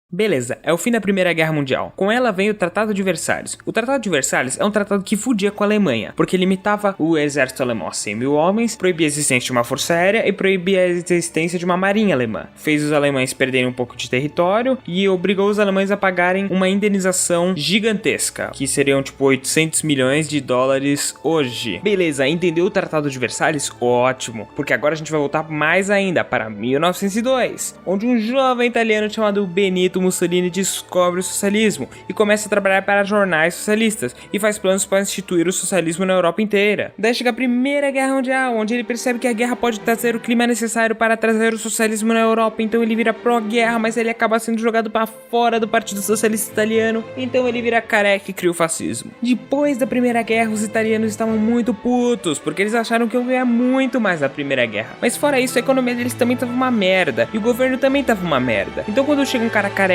Beleza, é o fim da Primeira Guerra Mundial. Com ela vem o Tratado de Versalhes. O Tratado de Versalhes é um tratado que fudia com a Alemanha, porque limitava o exército alemão a 100 mil homens, proibia a existência de uma força aérea e proibia a existência de uma marinha alemã. Fez os alemães perderem um pouco de território e obrigou os alemães a pagarem uma indenização gigantesca, que seriam tipo 800 milhões de dólares hoje. Beleza, entendeu o Tratado de Versalhes? Ótimo, porque agora a gente vai voltar mais ainda para 1902, onde um jovem italiano chamado Benito Mussolini descobre o socialismo e começa a trabalhar para jornais socialistas e faz planos para instituir o socialismo na Europa inteira. Daí chega a Primeira Guerra Mundial, onde ele percebe que a guerra pode trazer o clima necessário para trazer o socialismo na Europa, então ele vira pró-guerra, mas ele acaba sendo jogado para fora do Partido Socialista Italiano, então ele vira careca e cria o fascismo. Depois da Primeira Guerra, os italianos estavam muito putos, porque eles acharam que iam ganhar muito mais na Primeira Guerra, mas fora isso, a economia deles também estava uma merda, e o governo também estava uma merda. Então quando chega um cara careca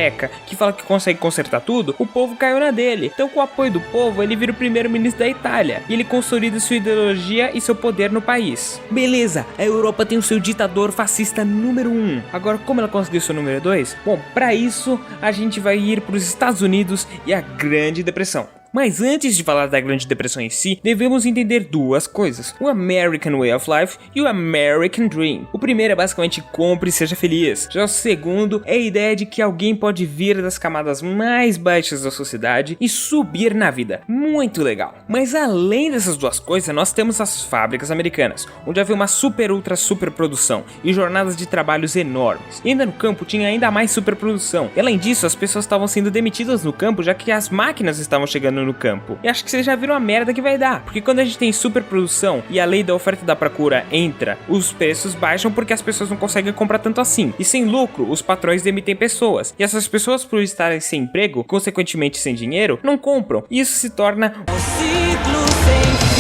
que fala que consegue consertar tudo, o povo caiu na dele. Então com o apoio do povo, ele vira o primeiro-ministro da Itália, e ele consolida sua ideologia e seu poder no país. Beleza, a Europa tem o seu ditador fascista número 1. Agora, como ela conseguiu seu número 2? Bom, para isso, a gente vai ir para os Estados Unidos e a Grande Depressão. Mas antes de falar da Grande Depressão em si, devemos entender duas coisas: o American Way of Life e o American Dream. O primeiro é basicamente compre e seja feliz. Já o segundo é a ideia de que alguém pode vir das camadas mais baixas da sociedade e subir na vida. Muito legal. Mas além dessas duas coisas, nós temos as fábricas americanas, onde havia uma super produção e jornadas de trabalhos enormes. E ainda no campo tinha ainda mais superprodução. E além disso, as pessoas estavam sendo demitidas no campo, já que as máquinas estavam chegando no campo. E acho que vocês já viram a merda que vai dar, porque quando a gente tem superprodução e a lei da oferta e da procura entra, os preços baixam porque as pessoas não conseguem comprar tanto assim. E sem lucro, os patrões demitem pessoas. E essas pessoas, por estarem sem emprego, consequentemente sem dinheiro, não compram. E isso se torna um ciclo sem fim,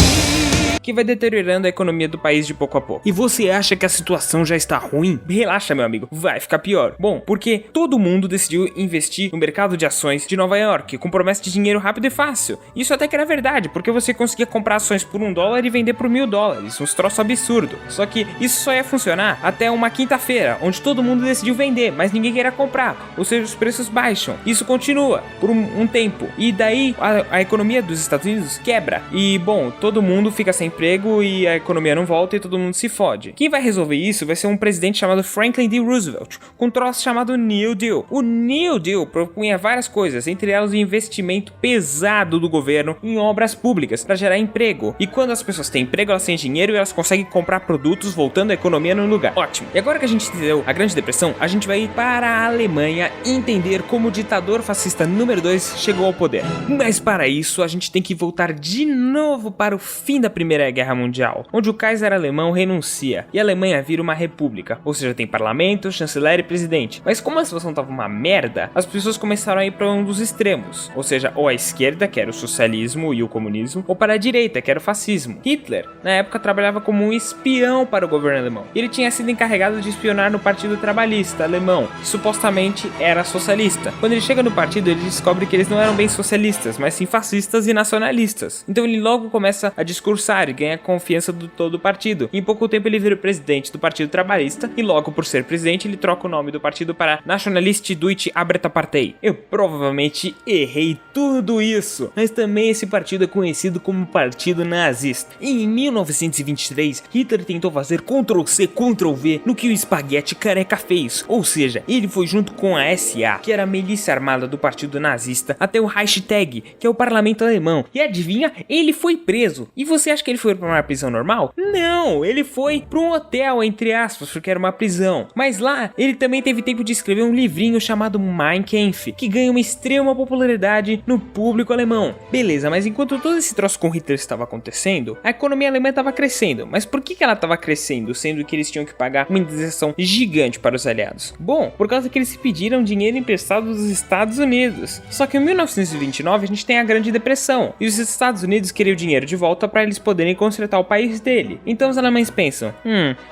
que vai deteriorando a economia do país de pouco a pouco. E você acha que a situação já está ruim? Relaxa, meu amigo, vai ficar pior. Bom, porque todo mundo decidiu investir no mercado de ações de Nova York, com promessa de dinheiro rápido e fácil. Isso até que era verdade, porque você conseguia comprar ações por $1 e vender por $1.000, uns troços absurdo. Só que isso só ia funcionar até uma quinta-feira, onde todo mundo decidiu vender, mas ninguém queria comprar, ou seja, os preços baixam. Isso continua por um tempo, e daí a economia dos Estados Unidos quebra. E bom, todo mundo fica sem emprego e a economia não volta e todo mundo se fode. Quem vai resolver isso vai ser um presidente chamado Franklin D. Roosevelt, com um troço chamado New Deal. O New Deal propunha várias coisas, entre elas o investimento pesado do governo em obras públicas para gerar emprego. E quando as pessoas têm emprego, elas têm dinheiro e elas conseguem comprar produtos, voltando a economia no lugar. Ótimo. E agora que a gente entendeu a Grande Depressão, a gente vai ir para a Alemanha entender como o ditador fascista número 2 chegou ao poder. Mas para isso, a gente tem que voltar de novo para o fim da Primeira Guerra Mundial, onde o Kaiser alemão renuncia e a Alemanha vira uma república, ou seja, tem parlamento, chanceler e presidente. Mas como a situação tava uma merda, as pessoas começaram a ir para um dos extremos, ou seja, ou a esquerda, que era o socialismo e o comunismo, ou para a direita, que era o fascismo. Hitler, na época, trabalhava como um espião para o governo alemão. Ele tinha sido encarregado de espionar no Partido Trabalhista alemão, que supostamente era socialista. Quando ele chega no partido, ele descobre que eles não eram bem socialistas, mas sim fascistas e nacionalistas. Então ele logo começa a discursar e ganha a confiança do todo o partido. Em pouco tempo ele vira o presidente do Partido Trabalhista e logo por ser presidente ele troca o nome do partido para Nationalist Deutsche Arbeiterpartei. Eu provavelmente errei tudo isso, mas também esse partido é conhecido como Partido Nazista. E em 1923 Hitler tentou fazer Ctrl-C, Ctrl-V no que o espaguete careca fez, ou seja, ele foi junto com a SA, que era a milícia armada do Partido Nazista, até o Reichstag, que é o parlamento alemão, e adivinha, ele foi preso. E você acha que ele foi para uma prisão normal? Não, ele foi para um hotel, entre aspas, porque era uma prisão. Mas lá, ele também teve tempo de escrever um livrinho chamado Mein Kampf, que ganha uma extrema popularidade no público alemão. Beleza, mas enquanto todo esse troço com Hitler estava acontecendo, a economia alemã estava crescendo. Mas por que ela estava crescendo, sendo que eles tinham que pagar uma indenização gigante para os aliados? Bom, por causa que eles pediram dinheiro emprestado dos Estados Unidos. Só que em 1929 a gente tem a Grande Depressão, e os Estados Unidos queriam o dinheiro de volta para eles poderem em consertar o país dele. Então os alemães pensam,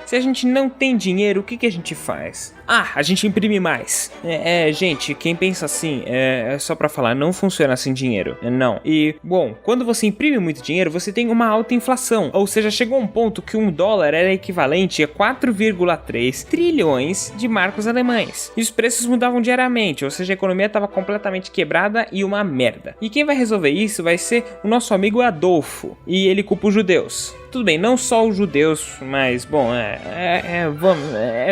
se a gente não tem dinheiro, o que a gente faz? A gente imprime mais. Gente, quem pensa assim, é só pra falar, não funciona sem dinheiro, não. E, bom, quando você imprime muito dinheiro, você tem uma alta inflação, ou seja, chegou a um ponto que $1 era equivalente a 4,3 trilhões de marcos alemães. E os preços mudavam diariamente, ou seja, a economia estava completamente quebrada e uma merda. E quem vai resolver isso vai ser o nosso amigo Adolfo, e ele culpa os judeus. Tudo bem, não só os judeus, mas, bom,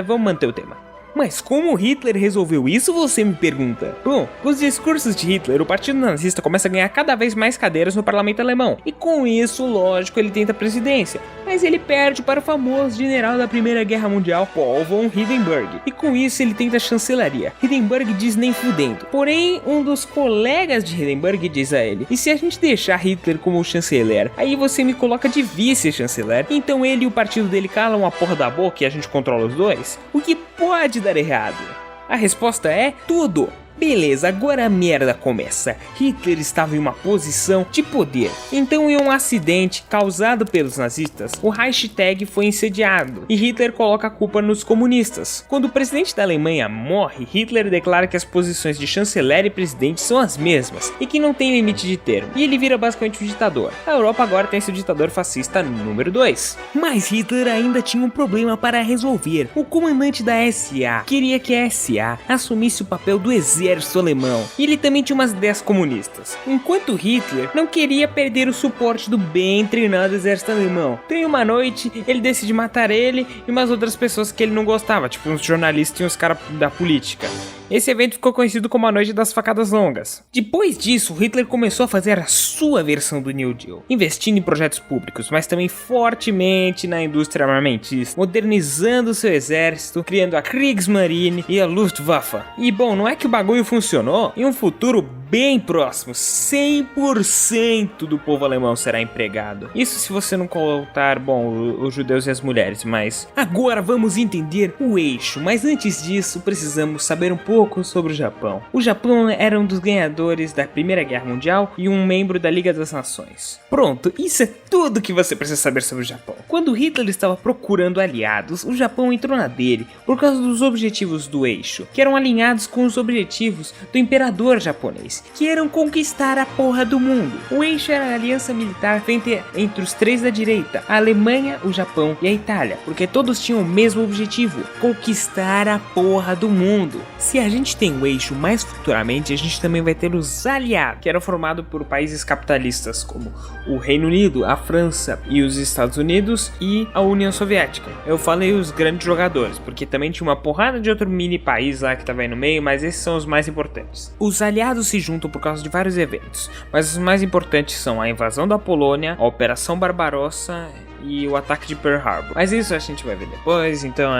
vamos manter o tema. Mas como Hitler resolveu isso, você me pergunta? Bom, com os discursos de Hitler, o partido nazista começa a ganhar cada vez mais cadeiras no parlamento alemão. E com isso, lógico, ele tenta a presidência. Mas ele perde para o famoso general da Primeira Guerra Mundial, Paul von Hindenburg. E com isso, ele tenta a chancelaria. Hindenburg diz nem fudendo. Porém, um dos colegas de Hindenburg diz a ele: e se a gente deixar Hitler como chanceler, aí você me coloca de vice-chanceler? Então ele e o partido dele calam a porra da boca e a gente controla os dois? O que pode dar errado? A resposta é tudo. Beleza, agora a merda começa. Hitler estava em uma posição de poder. Então, em um acidente causado pelos nazistas, o Reichstag foi incendiado e Hitler coloca a culpa nos comunistas. Quando o presidente da Alemanha morre, Hitler declara que as posições de chanceler e presidente são as mesmas e que não tem limite de termo. E ele vira basicamente um ditador. A Europa agora tem seu ditador fascista número 2. Mas Hitler ainda tinha um problema para resolver. O comandante da SA queria que a SA assumisse o papel do exército alemão, e ele também tinha umas ideias comunistas, enquanto Hitler não queria perder o suporte do bem treinado exército alemão. Então, em uma noite, ele decide matar ele e umas outras pessoas que ele não gostava, tipo uns jornalistas e uns caras da política. Esse evento ficou conhecido como a Noite das Facadas Longas. Depois disso, Hitler começou a fazer a sua versão do New Deal, investindo em projetos públicos, mas também fortemente na indústria armamentista, modernizando seu exército, criando a Kriegsmarine e a Luftwaffe. E bom, não é que o bagulho funcionou? Em um futuro bem próximo, 100% do povo alemão será empregado. Isso se você não contar, bom, os judeus e as mulheres, mas... Agora vamos entender o eixo, mas antes disso precisamos saber um pouco sobre o Japão. O Japão era um dos ganhadores da Primeira Guerra Mundial e um membro da Liga das Nações. Pronto, isso é tudo que você precisa saber sobre o Japão. Quando Hitler estava procurando aliados, o Japão entrou na dele por causa dos objetivos do eixo, que eram alinhados com os objetivos do imperador japonês, que eram conquistar a porra do mundo. O eixo era a aliança militar feita entre os três da direita, a Alemanha, o Japão e a Itália, porque todos tinham o mesmo objetivo, conquistar a porra do mundo. Se a gente tem o eixo, mais futuramente a gente também vai ter os aliados, que eram formados por países capitalistas como o Reino Unido, a França e os Estados Unidos e a União Soviética. Eu falei os grandes jogadores, porque também tinha uma porrada de outro mini país lá que tava aí no meio, mas esses são os mais importantes. Os aliados se juntam por causa de vários eventos, mas os mais importantes são a invasão da Polônia, a Operação Barbarossa e o ataque de Pearl Harbor. Mas isso a gente vai ver depois, então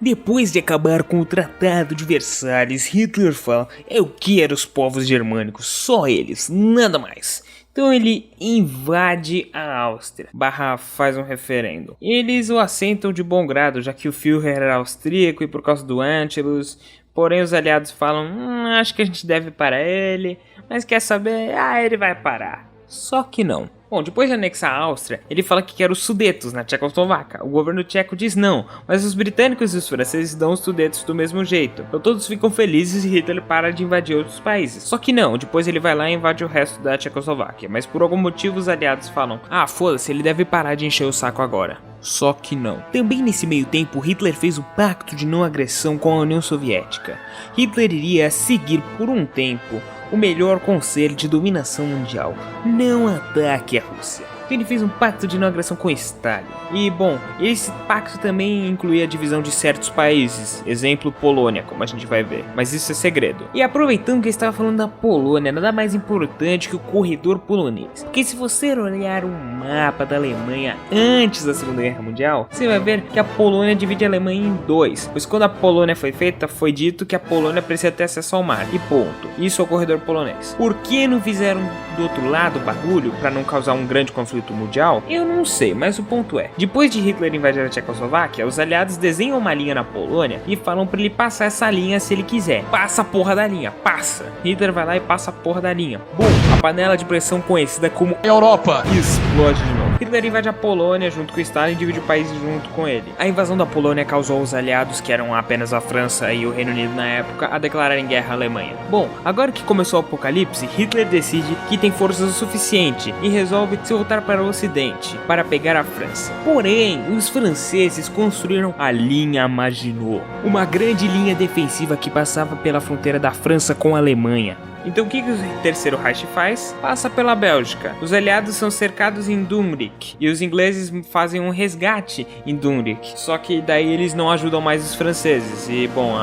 Depois de acabar com o Tratado de Versalhes, Hitler fala: eu quero os povos germânicos, só eles, nada mais. Então ele invade a Áustria, faz um referendo. Eles o assentam de bom grado, já que o Führer era austríaco e por causa do Anschluss. Porém os aliados falam, acho que a gente deve parar ele, mas quer saber, ele vai parar. Só que não. Bom, depois de anexar a Áustria, ele fala que quer os Sudetos na Tchecoslováquia. O governo tcheco diz não, mas os britânicos e os franceses dão os Sudetos do mesmo jeito. Então todos ficam felizes e Hitler para de invadir outros países. Só que não, depois ele vai lá e invade o resto da Tchecoslováquia. Mas por algum motivo os aliados falam, foda-se, ele deve parar de encher o saco agora. Só que não. Também nesse meio tempo, Hitler fez o pacto de não agressão com a União Soviética. Hitler iria seguir por um tempo o melhor conselho de dominação mundial: não ataque a Rússia. Então ele fez um pacto de não agressão com Stalin. E bom, esse pacto também incluía a divisão de certos países, exemplo Polônia, como a gente vai ver, mas isso é segredo. E aproveitando que eu estava falando da Polônia, nada mais importante que o corredor polonês, porque se você olhar um mapa da Alemanha antes da Segunda Guerra Mundial, você vai ver que a Polônia divide a Alemanha em dois, pois quando a Polônia foi feita, foi dito que a Polônia precisa ter acesso ao mar, e ponto. Isso é o corredor polonês. Por que não fizeram do outro lado o bagulho pra não causar um grande conflito mundial? Eu não sei, mas o ponto é, depois de Hitler invadir a Tchecoslováquia, os aliados desenham uma linha na Polônia e falam pra ele passar essa linha se ele quiser. Passa a porra da linha, passa. Hitler vai lá e passa a porra da linha. Bum, a panela de pressão conhecida como Europa explode de novo. Hitler invade a Polônia junto com Stalin e divide o país junto com ele. A invasão da Polônia causou os aliados, que eram apenas a França e o Reino Unido na época, a declararem guerra à Alemanha. Bom, agora que começou o apocalipse, Hitler decide que tem forças o suficiente e resolve se voltar para o ocidente, para pegar a França. Porém, os franceses construíram a linha Maginot, uma grande linha defensiva que passava pela fronteira da França com a Alemanha. Então o que o Terceiro Reich faz? Passa pela Bélgica. Os aliados são cercados em Dunkirk e os ingleses fazem um resgate em Dunkirk. Só que daí eles não ajudam mais os franceses e, bom,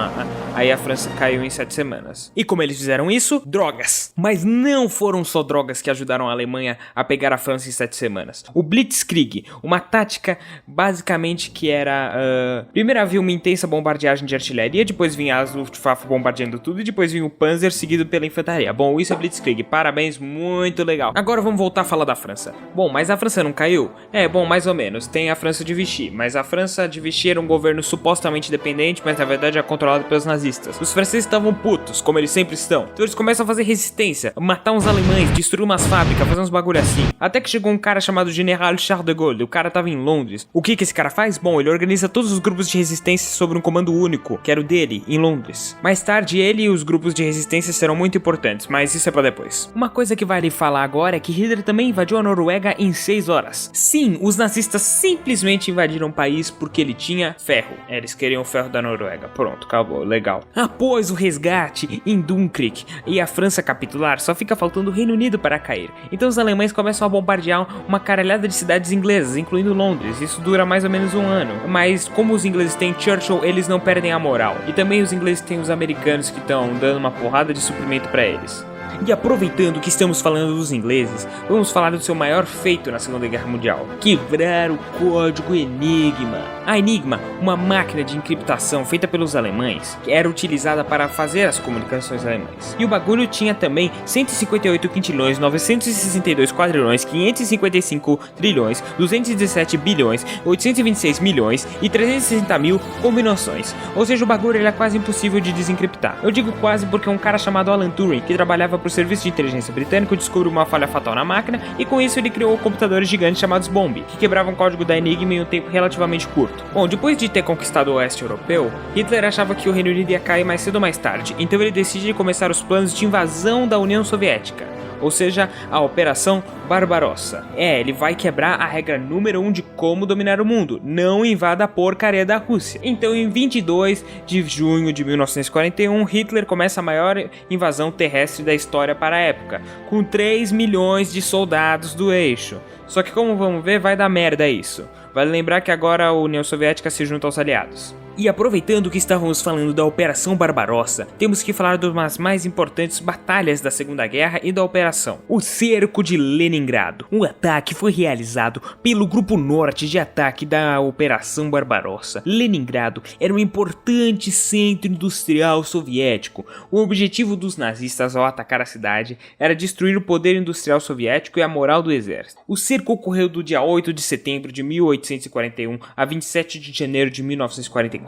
aí a França caiu em 7 semanas. E como eles fizeram isso? Drogas! Mas não foram só drogas que ajudaram a Alemanha a pegar a França em 7 semanas. O Blitzkrieg, uma tática basicamente que era... primeiro havia uma intensa bombardeagem de artilharia, depois vinha as Luftwaffe bombardeando tudo e depois vinha o Panzer seguido pela infantaria. Bom, isso é Blitzkrieg, parabéns, muito legal. Agora vamos voltar a falar da França. Bom, mas a França não caiu? Bom, mais ou menos. Tem a França de Vichy, mas a França de Vichy era um governo supostamente independente, mas na verdade é controlado pelos nazistas. Os franceses estavam putos, como eles sempre estão. Então eles começam a fazer resistência, matar uns alemães, destruir umas fábricas, fazer uns bagulho assim. Até que chegou um cara chamado General Charles de Gaulle, o cara tava em Londres. O que esse cara faz? Bom, ele organiza todos os grupos de resistência sob um comando único, que era o dele, em Londres. Mais tarde, ele e os grupos de resistência serão muito importantes, mas isso é pra depois. Uma coisa que vale falar agora é que Hitler também invadiu a Noruega em 6 horas. Sim, os nazistas simplesmente invadiram o país porque ele tinha ferro. Eles queriam o ferro da Noruega. Pronto, acabou, legal. Após o resgate em Dunkirk e a França capitular, só fica faltando o Reino Unido para cair. Então os alemães começam a bombardear uma caralhada de cidades inglesas, incluindo Londres. Isso dura mais ou menos um ano. Mas como os ingleses têm Churchill, eles não perdem a moral. E também os ingleses têm os americanos que estão dando uma porrada de suprimento para eles. E aproveitando que estamos falando dos ingleses, vamos falar do seu maior feito na Segunda Guerra Mundial: quebrar o código Enigma. A Enigma, uma máquina de encriptação feita pelos alemães, que era utilizada para fazer as comunicações alemãs. E o bagulho tinha também 158 quintilhões, 962 quadrilhões, 555 trilhões, 217 bilhões, 826 milhões e 360 mil combinações. Ou seja, o bagulho era quase impossível de desencriptar. Eu digo quase porque um cara chamado Alan Turing, que trabalhava para o serviço de inteligência britânico, descobriu uma falha fatal na máquina e com isso ele criou computadores gigantes chamados Bomb, que quebravam o código da Enigma em um tempo relativamente curto. Bom, depois de ter conquistado o oeste europeu, Hitler achava que o Reino Unido ia cair mais cedo ou mais tarde, então ele decide começar os planos de invasão da União Soviética, ou seja, a Operação Barbarossa. Ele vai quebrar a regra número 1 de como dominar o mundo: não invada a porcaria da Rússia. Então, em 22 de junho de 1941, Hitler começa a maior invasão terrestre da história para a época, com 3 milhões de soldados do eixo. Só que, como vamos ver, vai dar merda isso. Vale lembrar que agora a União Soviética se junta aos aliados. E aproveitando que estávamos falando da Operação Barbarossa, temos que falar de umas mais importantes batalhas da Segunda Guerra e da operação: o Cerco de Leningrado. O ataque foi realizado pelo Grupo Norte de Ataque da Operação Barbarossa. Leningrado era um importante centro industrial soviético. O objetivo dos nazistas ao atacar a cidade era destruir o poder industrial soviético e a moral do exército. O cerco ocorreu do dia 8 de setembro de 1841 a 27 de janeiro de 1944.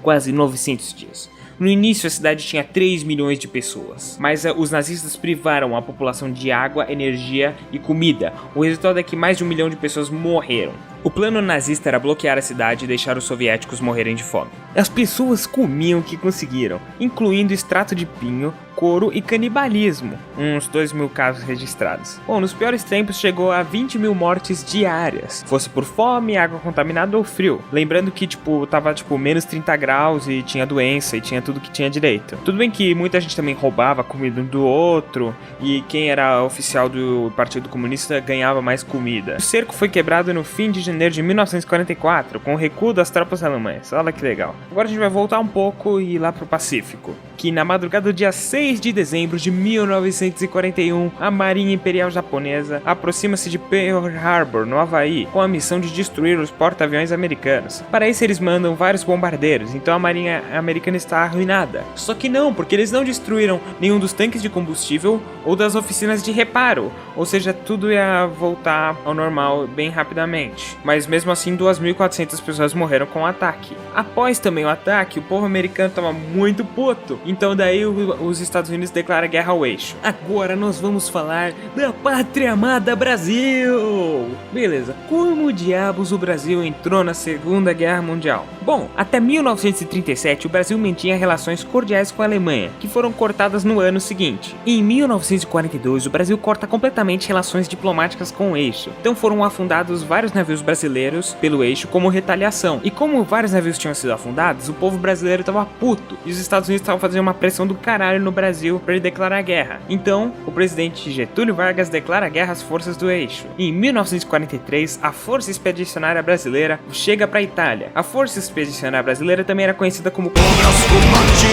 Quase 900 dias. No início a cidade tinha 3 milhões de pessoas, mas os nazistas privaram a população de água, energia e comida. O resultado é que mais de 1 milhão de pessoas morreram. O plano nazista era bloquear a cidade e deixar os soviéticos morrerem de fome. As pessoas comiam o que conseguiram, incluindo extrato de pinho, couro e canibalismo, uns 2.000 casos registrados. Bom, nos piores tempos chegou a 20 mil mortes diárias, fosse por fome, água contaminada ou frio. Lembrando que, tava menos 30 graus e tinha doença e tinha tudo que tinha direito. Tudo bem que muita gente também roubava comida um do outro e quem era oficial do Partido Comunista ganhava mais comida. O cerco foi quebrado no fim de janeiro de 1944, com o recuo das tropas alemãs. Olha que legal. Agora a gente vai voltar um pouco e ir lá pro Pacífico. que na madrugada do dia 6 de dezembro de 1941, a Marinha Imperial Japonesa aproxima-se de Pearl Harbor, no Havaí, com a missão de destruir os porta-aviões americanos. Para isso eles mandam vários bombardeiros, então a Marinha americana está arruinada. Só que não, porque eles não destruíram nenhum dos tanques de combustível ou das oficinas de reparo, ou seja, tudo ia voltar ao normal bem rapidamente. Mas mesmo assim 2.400 pessoas morreram com o ataque. Após também o ataque, o povo americano estava muito puto, então daí os Estados Unidos declaram guerra ao eixo. Agora nós vamos falar da pátria amada Brasil! Beleza, como diabos o Brasil entrou na Segunda Guerra Mundial? Bom, até 1937 o Brasil mantinha relações cordiais com a Alemanha, que foram cortadas no ano seguinte. Em 1942 o Brasil corta completamente relações diplomáticas com o eixo, então foram afundados vários navios brasileiros pelo eixo como retaliação. E como vários navios tinham sido afundados, o povo brasileiro tava puto, e os Estados Unidos estavam fazendo uma pressão do caralho no Brasil para ele declarar guerra. Então, o presidente Getúlio Vargas declara guerra às forças do eixo. Em 1943, a Força Expedicionária Brasileira chega para a Itália. A Força Expedicionária Brasileira também era conhecida como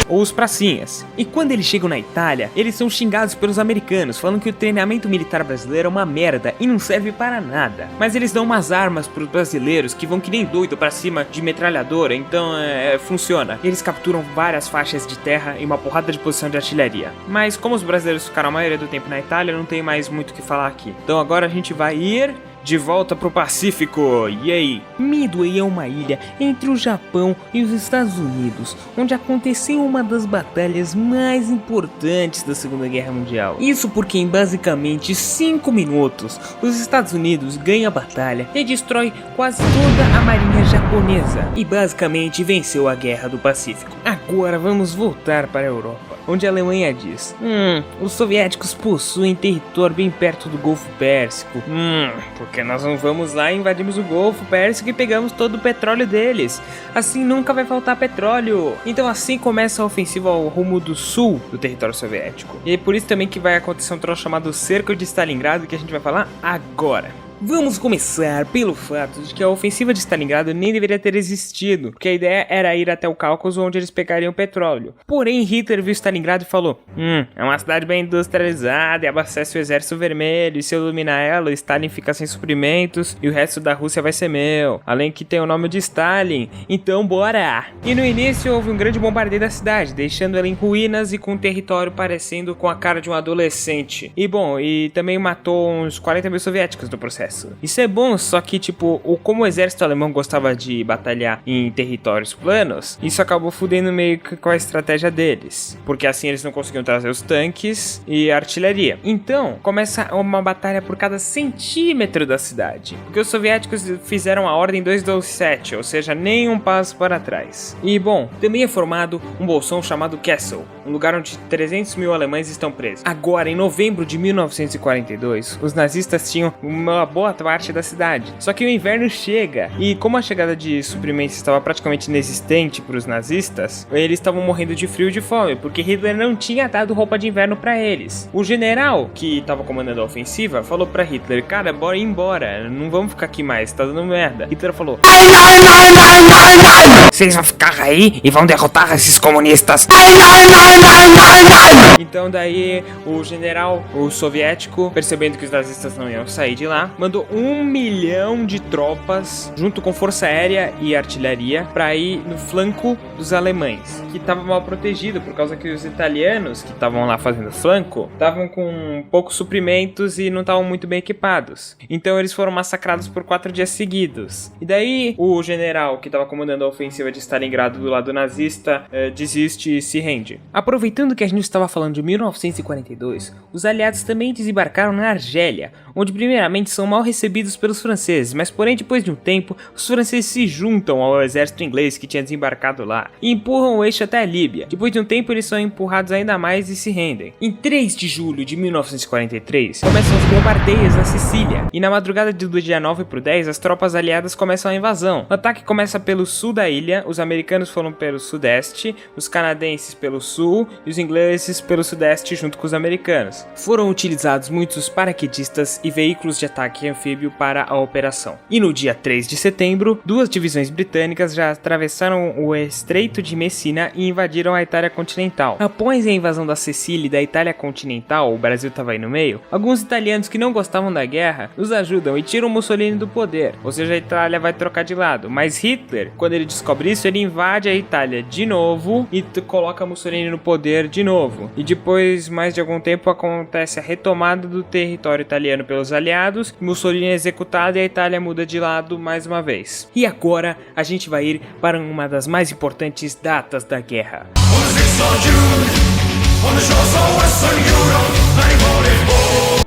ou os pracinhas. E quando eles chegam na Itália, eles são xingados pelos americanos, falando que o treinamento militar brasileiro é uma merda e não serve para nada. Mas eles dão umas armas pros brasileiros que vão que nem doido pra cima de metralhadora, então funciona. Eles capturam várias faixas de terra e uma porrada de posição de artilharia. Mas como os brasileiros ficaram a maioria do tempo na Itália, não tem mais muito o que falar aqui. Então agora a gente vai ir de volta pro Pacífico, e aí? Midway é uma ilha entre o Japão e os Estados Unidos, onde aconteceu uma das batalhas mais importantes da Segunda Guerra Mundial. Isso porque em basicamente 5 minutos, os Estados Unidos ganham a batalha e destrói quase toda a marinha japonesa, e basicamente venceu a Guerra do Pacífico. Agora vamos voltar para a Europa, onde a Alemanha diz: os soviéticos possuem território bem perto do Golfo Pérsico. Porque nós não vamos lá e invadimos o Golfo Pérsico e pegamos todo o petróleo deles. Assim nunca vai faltar petróleo. Então assim começa a ofensiva ao rumo do sul do território soviético. E é por isso também que vai acontecer um troço chamado Cerco de Stalingrado, que a gente vai falar agora. Vamos começar pelo fato de que a ofensiva de Stalingrado nem deveria ter existido, porque a ideia era ir até o Cáucaso, onde eles pegariam petróleo. Porém, Hitler viu Stalingrado e falou: é uma cidade bem industrializada e abastece o Exército Vermelho, e se eu dominar ela, Stalin fica sem suprimentos e o resto da Rússia vai ser meu, além que tem o nome de Stalin, então bora! E no início houve um grande bombardeio da cidade, deixando ela em ruínas e com o território parecendo com a cara de um adolescente. E bom, e também matou uns 40 mil soviéticos no processo. Isso é bom, só que tipo, como o exército alemão gostava de batalhar em territórios planos, isso acabou fudendo meio que com a estratégia deles, porque assim eles não conseguiam trazer os tanques e a artilharia. Então, começa uma batalha por cada centímetro da cidade, porque os soviéticos fizeram a ordem 227, ou seja, nem um passo para trás. E bom, também é formado um bolsão chamado Kessel, um lugar onde 300 mil alemães estão presos. Agora, em novembro de 1942, os nazistas tinham uma boa parte da cidade. Só que o inverno chega, e como a chegada de suprimentos estava praticamente inexistente para os nazistas, eles estavam morrendo de frio e de fome, porque Hitler não tinha dado roupa de inverno para eles. O general que estava comandando a ofensiva falou para Hitler: cara, bora ir embora, não vamos ficar aqui mais, tá dando merda. Hitler falou: vocês vão ficar aí e vão derrotar esses comunistas. Então daí o general, o soviético, percebendo que os nazistas não iam sair de lá, mandou 1 milhão de tropas, junto com força aérea e artilharia, para ir no flanco dos alemães, que estava mal protegido, por causa que os italianos, que estavam lá fazendo flanco, estavam com poucos suprimentos e não estavam muito bem equipados. Então eles foram massacrados por 4 dias seguidos. E daí o general, que estava comandando a ofensiva de Stalingrado do lado nazista, desiste e se rende. Aproveitando que a gente estava falando de 1942, os aliados também desembarcaram na Argélia, onde primeiramente são mal recebidos pelos franceses, mas porém depois de um tempo, os franceses se juntam ao exército inglês que tinha desembarcado lá e empurram o eixo até a Líbia. Depois de um tempo eles são empurrados ainda mais e se rendem. Em 3 de julho de 1943, começam os bombardeios na Sicília, e na madrugada do dia 9 pro 10, as tropas aliadas começam a invasão. O ataque começa pelo sul da ilha, os americanos americanos foram pelo sudeste, os canadenses pelo sul e os ingleses pelo sudeste junto com os americanos. Foram utilizados muitos paraquedistas e veículos de ataque anfíbio para a operação. E no dia 3 de setembro, duas divisões britânicas já atravessaram o Estreito de Messina e invadiram a Itália continental. Após a invasão da Sicília e da Itália continental, o Brasil estava aí no meio, alguns italianos que não gostavam da guerra nos ajudam e tiram Mussolini do poder, ou seja, a Itália vai trocar de lado. Mas Hitler, quando ele descobre isso, ele invade a Itália de novo e coloca Mussolini no poder de novo. E depois, mais de algum tempo, acontece a retomada do território italiano pelos aliados, Mussolini é executado e a Itália muda de lado mais uma vez. E agora a gente vai ir para uma das mais importantes datas da guerra.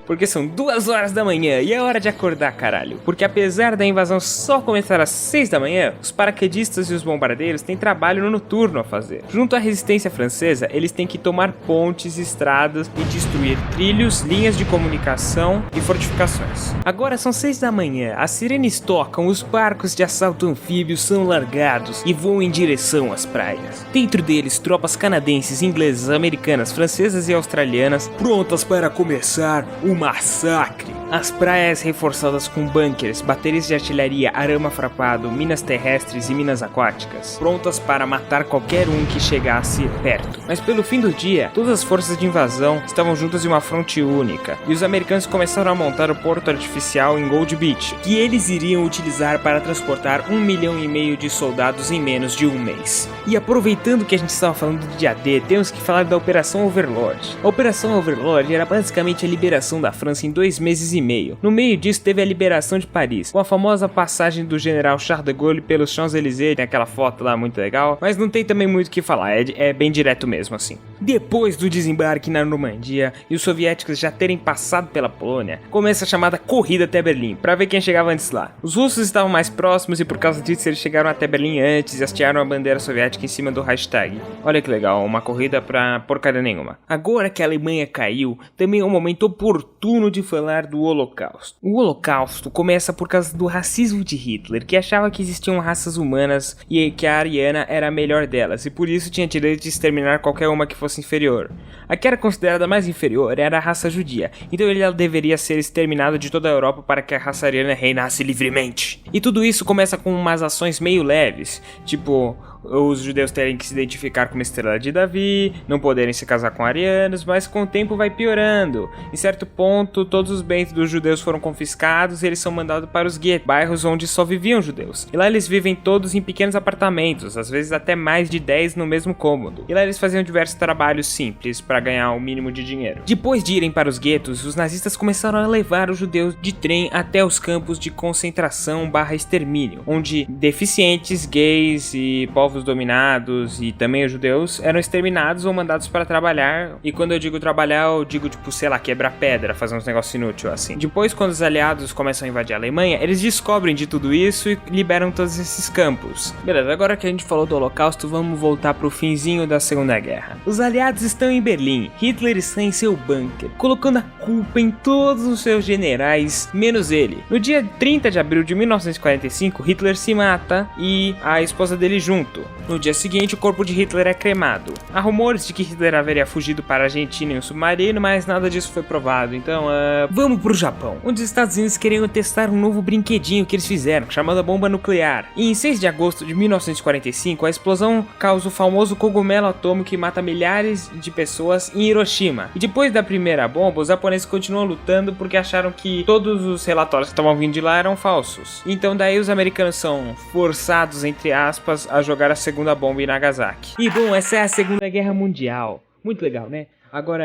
Porque são 2 horas da manhã e é hora de acordar, caralho. Porque apesar da invasão só começar às 6 da manhã, os paraquedistas e os bombardeiros têm trabalho noturno a fazer. Junto à resistência francesa, eles têm que tomar pontes, estradas e destruir trilhos, linhas de comunicação e fortificações. Agora são 6 da manhã, as sirenes tocam, os barcos de assalto anfíbio são largados e voam em direção às praias. Dentro deles, tropas canadenses, inglesas, americanas, francesas e australianas prontas para começar o massacre. As praias reforçadas com bunkers, baterias de artilharia, arame farpado, minas terrestres e minas aquáticas, prontas para matar qualquer um que chegasse perto. Mas pelo fim do dia, todas as forças de invasão estavam juntas em uma fronte única, e os americanos começaram a montar o porto artificial em Gold Beach, que eles iriam utilizar para transportar 1,5 milhão de soldados em menos de um mês. E aproveitando que a gente estava falando do dia D, temos que falar da Operação Overlord. A Operação Overlord era basicamente a liberação da França em 2 meses e meio. No meio disso teve a liberação de Paris, com a famosa passagem do general Charles de Gaulle pelos Champs-Élysées, tem aquela foto lá muito legal, mas não tem também muito o que falar, é bem direto mesmo assim. Depois do desembarque na Normandia e os soviéticos já terem passado pela Polônia, começa a chamada corrida até Berlim, pra ver quem chegava antes lá. Os russos estavam mais próximos e por causa disso eles chegaram até Berlim antes e hastearam a bandeira soviética em cima do Reichstag. Olha que legal, uma corrida pra porcaria nenhuma. Agora que a Alemanha caiu, também é um momento oportuno de falar do Holocausto. O Holocausto começa por causa do racismo de Hitler, que achava que existiam raças humanas e que a ariana era a melhor delas, e por isso tinha direito de exterminar qualquer uma que fosse inferior. A que era considerada mais inferior era a raça judia, então ela deveria ser exterminada de toda a Europa para que a raça ariana reinasse livremente. E tudo isso começa com umas ações meio leves, tipo os judeus terem que se identificar como estrela de Davi, não poderem se casar com arianos, mas com o tempo vai piorando. Em certo ponto, todos os bens dos judeus foram confiscados e eles são mandados para os guetos, bairros onde só viviam judeus. E lá eles vivem todos em pequenos apartamentos, às vezes até mais de 10 no mesmo cômodo. E lá eles faziam diversos trabalhos simples para ganhar o mínimo de dinheiro. Depois de irem para os guetos, os nazistas começaram a levar os judeus de trem até os campos de concentração/extermínio, onde deficientes, gays e povos dominados e também os judeus eram exterminados ou mandados para trabalhar. E quando eu digo trabalhar, eu digo tipo, sei lá, quebrar pedra, fazer uns negócios inúteis assim. Depois, quando os aliados começam a invadir a Alemanha, eles descobrem de tudo isso e liberam todos esses campos. Beleza, agora que a gente falou do Holocausto, vamos voltar pro finzinho da Segunda Guerra. Os aliados estão em Berlim, Hitler está em seu bunker, colocando a culpa em todos os seus generais, menos ele. No dia 30 de abril de 1945, Hitler se mata e a esposa dele junto. No dia seguinte, o corpo de Hitler é cremado. Há rumores de que Hitler haveria fugido para a Argentina em um submarino, mas nada disso foi provado. Então, vamos pro Japão, onde os Estados Unidos queriam testar um novo brinquedinho que eles fizeram, chamado a bomba nuclear. E em 6 de agosto de 1945, a explosão causa o famoso cogumelo atômico que mata milhares de pessoas em Hiroshima. E depois da primeira bomba, os japoneses continuam lutando porque acharam que todos os relatórios que estavam vindo de lá eram falsos. Então daí os americanos são forçados, entre aspas, a jogar a segunda bomba em Nagasaki. E bom, essa é a Segunda Guerra Mundial. Muito legal, né? Agora,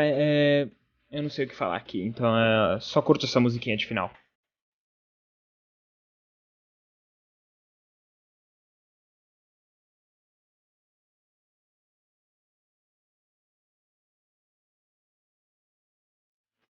eu não sei o que falar aqui, então só curto essa musiquinha de final.